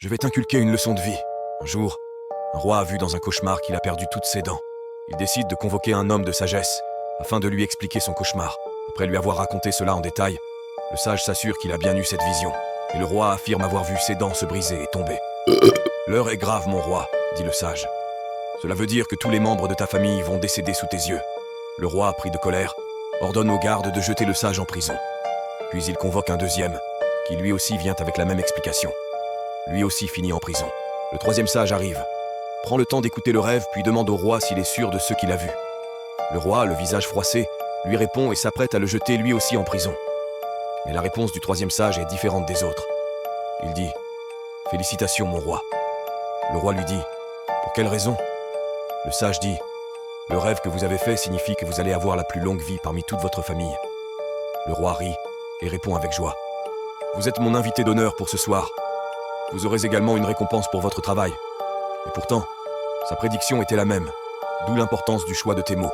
Je vais t'inculquer une leçon de vie. Un jour, un roi a vu dans un cauchemar qu'il a perdu toutes ses dents. Il décide de convoquer un homme de sagesse afin de lui expliquer son cauchemar. Après lui avoir raconté cela en détail, le sage s'assure qu'il a bien eu cette vision, et le roi affirme avoir vu ses dents se briser et tomber. « L'heure est grave, mon roi, dit le sage. Cela veut dire que tous les membres de ta famille vont décéder sous tes yeux. » Le roi, pris de colère, ordonne aux gardes de jeter le sage en prison. Puis il convoque un deuxième, qui lui aussi vient avec la même explication. Lui aussi finit en prison. Le troisième sage arrive, prend le temps d'écouter le rêve, puis demande au roi s'il est sûr de ce qu'il a vu. Le roi, le visage froissé, lui répond et s'apprête à le jeter lui aussi en prison. Mais la réponse du troisième sage est différente des autres. Il dit « Félicitations, mon roi ». Le roi lui dit « Pour quelle raison ?» Le sage dit « Le rêve que vous avez fait signifie que vous allez avoir la plus longue vie parmi toute votre famille. » Le roi rit et répond avec joie « Vous êtes mon invité d'honneur pour ce soir. Vous aurez également une récompense pour votre travail. » Et pourtant, sa prédiction était la même, d'où l'importance du choix de tes mots.